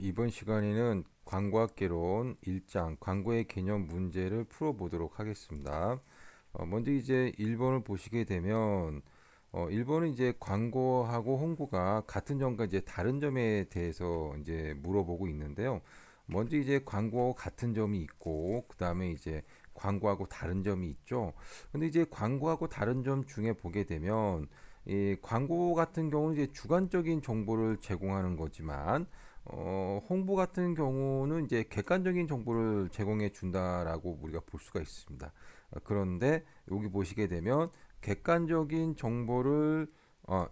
이번 시간에는 광고학개론 1장 광고의 개념 문제를 풀어보도록 하겠습니다. 먼저 이제 1번을 보시게 되면 1번은 이제 광고하고 홍보가 같은 점과 이제 다른 점에 대해서 이제 물어보고 있는데요. 먼저 이제 광고하고 같은 점이 있고 그다음에 이제 광고하고 다른 점이 있죠. 근데 이제 광고하고 다른 점 중에 보게 되면 이 광고 같은 경우는 이제 주관적인 정보를 제공하는 거지만 홍보 같은 경우는 이제 객관적인 정보를 제공해 준다라고 우리가 볼 수가 있습니다. 그런데 여기 보시게 되면 객관적인 정보를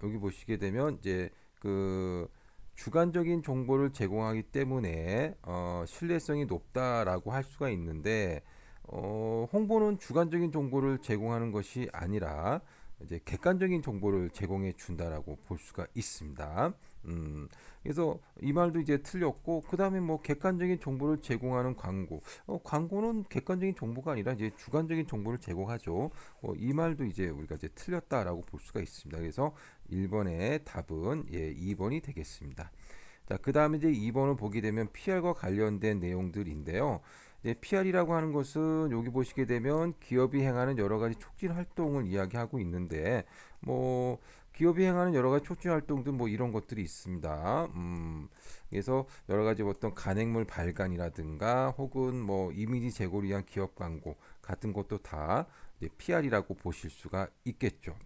여기 보시게 되면 이제 그 주관적인 정보를 제공하기 때문에 신뢰성이 높다라고 할 수가 있는데 홍보는 주관적인 정보를 제공하는 것이 아니라 이제 객관적인 정보를 제공해 준다라고 볼 수가 있습니다. 음, 그래서 이 말도 이제 틀렸고 그 다음에 뭐 객관적인 정보를 제공하는 광고, 광고는 객관적인 정보가 아니라 이제 주관적인 정보를 제공하죠. 이 말도 이제 우리가 이제 틀렸다라고 볼 수가 있습니다. 그래서 1번의 답은 2번이 되겠습니다. 자, 그 다음에 이제 2번을 보게 되면 PR과 관련된 내용들인데요. 이제 PR이라고 하는 것은 여기 보시게 되면 기업이 행하는 여러 가지 촉진 활동을 이야기하고 있는데, 뭐 기업이 행하는 여러 가지 촉진 활동들 뭐 이런 것들이 있습니다. 그래서 여러 가지 어떤 간행물 발간이라든가 혹은 뭐 이미지 제고를 위한 기업 광고 같은 것도 다 이제 PR이라고 보실 수가 있겠죠.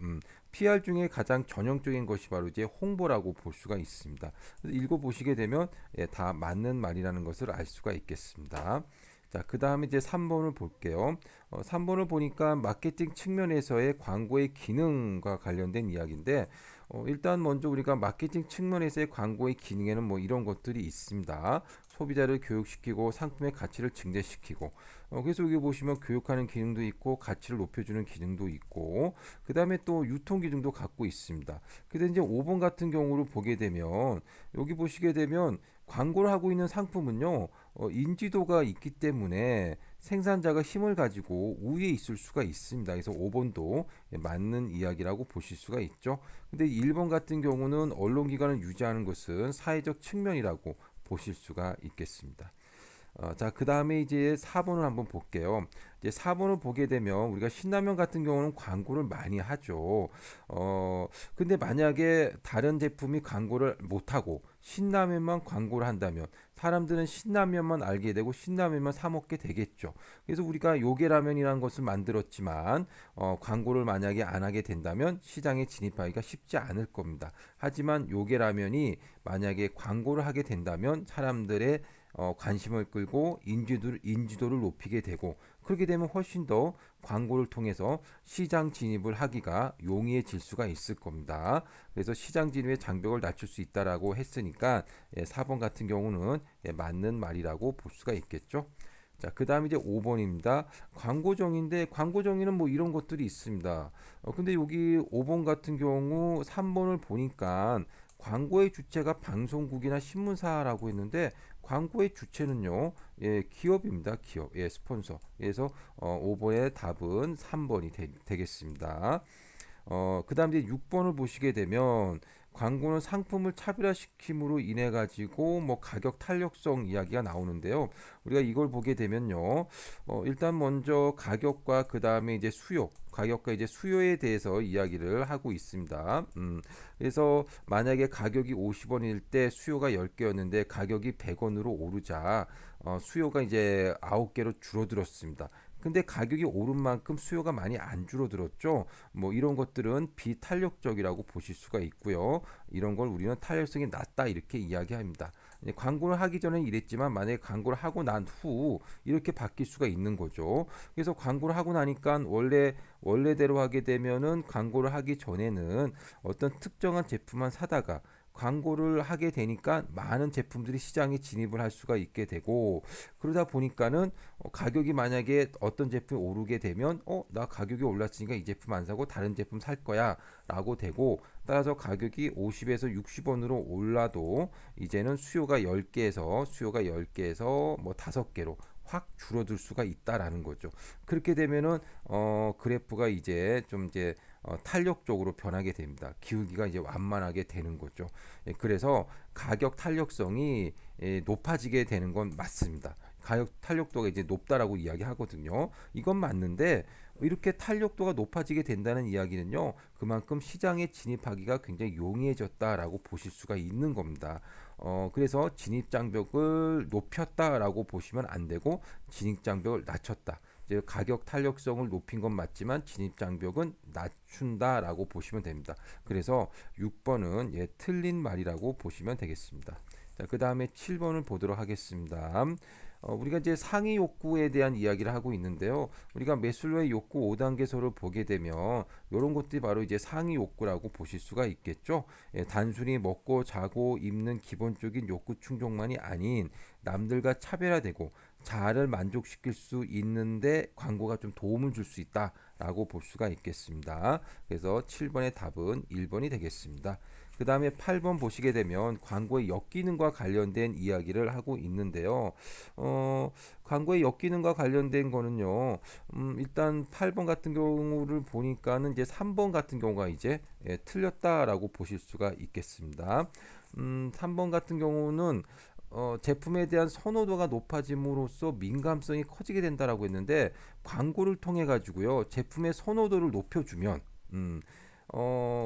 PR 중에 가장 전형적인 것이 바로 이제 홍보라고 볼 수가 있습니다. 읽어보시게 되면 다 맞는 말이라는 것을 알 수가 있겠습니다. 자, 그 다음에 이제 3번을 볼게요. 3번을 보니까 마케팅 측면에서의 광고의 기능과 관련된 이야기인데, 일단 먼저 우리가 마케팅 측면에서의 광고의 기능에는 뭐 이런 것들이 있습니다. 소비자를 교육시키고 상품의 가치를 증대시키고, 그래서 여기 보시면 교육하는 기능도 있고 가치를 높여주는 기능도 있고, 그 다음에 또 유통 기능도 갖고 있습니다. 근데 이제 5번 같은 경우를 보게 되면 여기 보시게 되면 광고를 하고 있는 상품은요, 인지도가 있기 때문에 생산자가 힘을 가지고 우위에 있을 수가 있습니다. 그래서 5번도 맞는 이야기라고 보실 수가 있죠. 근데 1번 같은 경우는 언론기관을 유지하는 것은 사회적 측면이라고 보실 수가 있겠습니다. 자, 그 다음에 이제 4번을 한번 볼게요. 이제 4번을 보게 되면 우리가 신라면 같은 경우는 광고를 많이 하죠. 근데 만약에 다른 제품이 광고를 못하고 신라면만 광고를 한다면 사람들은 신라면만 알게 되고 신라면만 사 먹게 되겠죠. 그래서 우리가 요게라면이라는 것을 만들었지만 광고를 만약에 안 하게 된다면 시장에 진입하기가 쉽지 않을 겁니다. 하지만 요게라면이 만약에 광고를 하게 된다면 사람들의 관심을 끌고 인지도를 높이게 되고 그렇게 되면 훨씬 더 광고를 통해서 시장 진입을 하기가 용이해질 수가 있을 겁니다. 그래서 시장 진입의 장벽을 낮출 수 있다라고 했으니까 4번 같은 경우는 맞는 말이라고 볼 수가 있겠죠. 자, 그 다음에 이제 5번입니다. 광고정의인데 광고정의는 뭐 이런 것들이 있습니다. 근데 여기 5번 같은 경우 3번을 보니까 광고의 주체가 방송국이나 신문사라고 했는데 광고의 주체는요, 기업입니다. 기업, 스폰서. 그래서 5번의 답은 3번이 되겠습니다. 그 다음 이제 6번을 보시게 되면 광고는 상품을 차별화시킴으로 인해 가지고 뭐 가격 탄력성 이야기가 나오는데요. 우리가 이걸 보게 되면요. 일단 먼저 가격과 그 다음에 이제 가격과 이제 수요에 대해서 이야기를 하고 있습니다. 그래서 만약에 가격이 50원일 때 수요가 10개였는데 가격이 100원으로 오르자 수요가 이제 9개로 줄어들었습니다. 근데 가격이 오른 만큼 수요가 많이 안 줄어들었죠. 뭐 이런 것들은 비탄력적이라고 보실 수가 있고요. 이런 걸 우리는 탄력성이 낮다 이렇게 이야기합니다. 광고를 하기 전에 이랬지만 만약에 광고를 하고 난 후 이렇게 바뀔 수가 있는 거죠. 그래서 광고를 하고 나니까 원래대로 하게 되면은 광고를 하기 전에는 어떤 특정한 제품만 사다가 광고를 하게 되니까 많은 제품들이 시장에 진입을 할 수가 있게 되고 그러다 보니까는 가격이 만약에 어떤 제품이 오르게 되면 나 가격이 올랐으니까 이 제품 안 사고 다른 제품 살 거야 라고 되고 따라서 가격이 50에서 60원으로 올라도 이제는 수요가 10개에서 뭐 5개로 확 줄어들 수가 있다라는 거죠. 그렇게 되면은 그래프가 이제 좀 이제 탄력적으로 변하게 됩니다. 기울기가 이제 완만하게 되는 거죠. 예, 그래서 가격 탄력성이 높아지게 되는 건 맞습니다. 가격 탄력도가 이제 높다라고 이야기하거든요. 이건 맞는데 이렇게 탄력도가 높아지게 된다는 이야기는요, 그만큼 시장에 진입하기가 굉장히 용이해졌다라고 보실 수가 있는 겁니다. 그래서 진입 장벽을 높였다라고 보시면 안 되고 진입 장벽을 낮췄다. 이제 가격 탄력성을 높인 건 맞지만 진입 장벽은 낮춘다라고 보시면 됩니다. 그래서 6번은 예, 틀린 말이라고 보시면 되겠습니다. 자, 그 다음에 7번을 보도록 하겠습니다. 우리가 이제 상위 욕구에 대한 이야기를 하고 있는데요. 우리가 매슬로의 욕구 5단계서를 보게 되면 이런 것들이 바로 이제 상위 욕구라고 보실 수가 있겠죠. 예, 단순히 먹고 자고 입는 기본적인 욕구 충족만이 아닌 남들과 차별화되고 자아를 만족시킬 수 있는데 광고가 좀 도움을 줄 수 있다라고 볼 수가 있겠습니다. 그래서 7번의 답은 1번이 되겠습니다. 그 다음에 8번 보시게 되면 광고의 역기능과 관련된 이야기를 하고 있는데요. 광고의 역기능과 관련된 거는요. 일단 8번 같은 경우를 보니까는 이제 3번 같은 경우가 이제 예, 틀렸다라고 보실 수가 있겠습니다. 3번 같은 경우는 제품에 대한 선호도가 높아짐으로써 민감성이 커지게 된다라고 했는데 광고를 통해 가지고요 제품의 선호도를 높여주면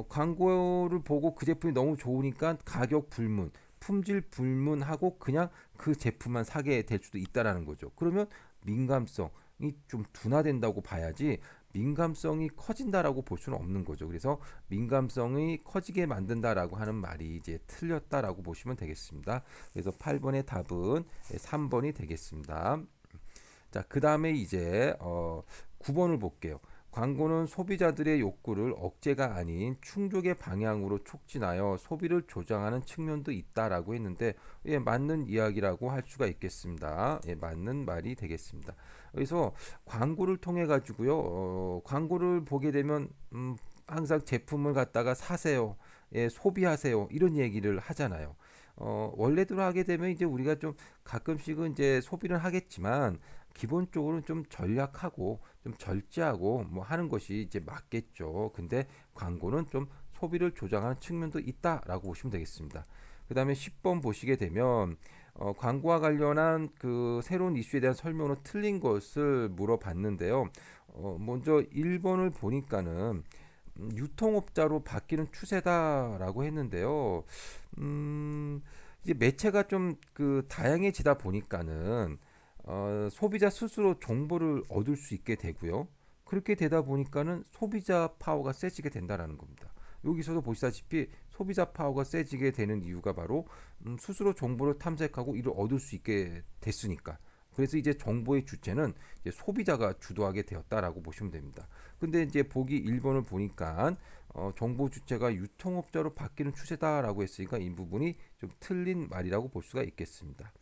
광고를 보고 그 제품이 너무 좋으니까 가격 불문, 품질 불문하고 그냥 그 제품만 사게 될 수도 있다라는 거죠. 그러면 민감성이 좀 둔화된다고 봐야지 민감성이 커진다라고 볼 수는 없는 거죠. 그래서 민감성이 커지게 만든다라고 하는 말이 이제 틀렸다라고 보시면 되겠습니다. 그래서 8번의 답은 3번이 되겠습니다. 자, 그 다음에 이제 9번을 볼게요. 광고는 소비자들의 욕구를 억제가 아닌 충족의 방향으로 촉진하여 소비를 조장하는 측면도 있다라고 했는데 예, 맞는 이야기라고 할 수가 있겠습니다. 예, 맞는 말이 되겠습니다. 그래서 광고를 통해 가지고요, 광고를 보게 되면 항상 제품을 갖다가 사세요, 예, 소비하세요 이런 얘기를 하잖아요. 원래대로 하게 되면 이제 우리가 좀 가끔씩은 이제 소비를 하겠지만 기본적으로는 좀 전략하고 좀 절제하고 뭐 하는 것이 이제 맞겠죠. 근데 광고는 좀 소비를 조장하는 측면도 있다라고 보시면 되겠습니다. 그 다음에 10번 보시게 되면 광고와 관련한 그 새로운 이슈에 대한 설명으로 틀린 것을 물어봤는데요. 먼저 1번을 보니까는 유통업자로 바뀌는 추세다라고 했는데요. 이제 매체가 좀 그 다양해지다 보니까는 소비자 스스로 정보를 얻을 수 있게 되고요. 그렇게 되다 보니까는 소비자 파워가 세지게 된다라는 겁니다. 여기서도 보시다시피 소비자 파워가 세지게 되는 이유가 바로 스스로 정보를 탐색하고 이를 얻을 수 있게 됐으니까. 그래서 이제 정보의 주체는 이제 소비자가 주도하게 되었다라고 보시면 됩니다. 근데 이제 보기 1번을 보니까 정보 주체가 유통업자로 바뀌는 추세다라고 했으니까 이 부분이 좀 틀린 말이라고 볼 수가 있겠습니다.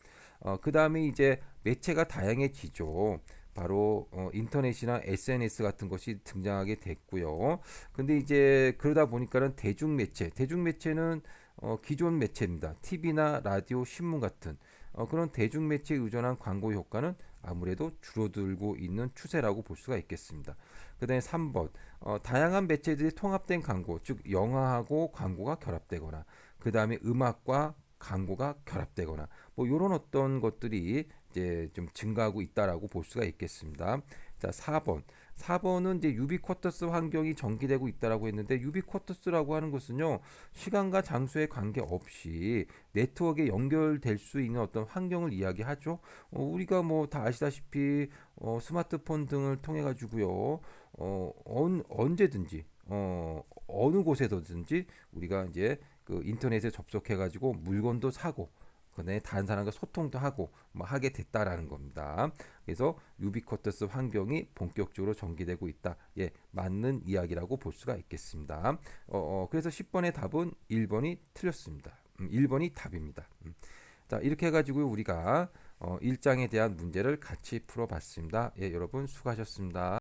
그 다음에 이제 매체가 다양해지죠. 바로 인터넷이나 SNS 같은 것이 등장하게 됐고요. 근데 이제 그러다 보니까는 대중매체는 기존 매체입니다. TV나 라디오, 신문 같은 그런 대중매체에 의존한 광고 효과는 아무래도 줄어들고 있는 추세라고 볼 수가 있겠습니다. 그 다음에 3번 다양한 매체들이 통합된 광고, 즉 영화하고 광고가 결합되거나 그 다음에 음악과 광고가 결합되거나 뭐 이런 어떤 것들이 이제 좀 증가하고 있다라고 볼 수가 있겠습니다. 자, 4번. 4번은 이제 유비쿼터스 환경이 전개되고 있다라고 했는데 유비쿼터스라고 하는 것은요. 시간과 장소에 관계없이 네트워크에 연결될 수 있는 어떤 환경을 이야기하죠. 우리가 뭐 다 아시다시피 스마트폰 등을 통해 가지고요. 언제든지 어느 곳에서든지 우리가 이제 그 인터넷에 접속해 가지고 물건도 사고 그다음에 다른 사람과 소통도 하고 뭐 하게 됐다라는 겁니다. 그래서 유비쿼터스 환경이 본격적으로 전개되고 있다. 예, 맞는 이야기라고 볼 수가 있겠습니다. 그래서 10번의 답은 1번이 틀렸습니다. 1번이 답입니다. 자, 이렇게 해가지고 우리가 1장에 대한 문제를 같이 풀어봤습니다. 예, 여러분 수고하셨습니다.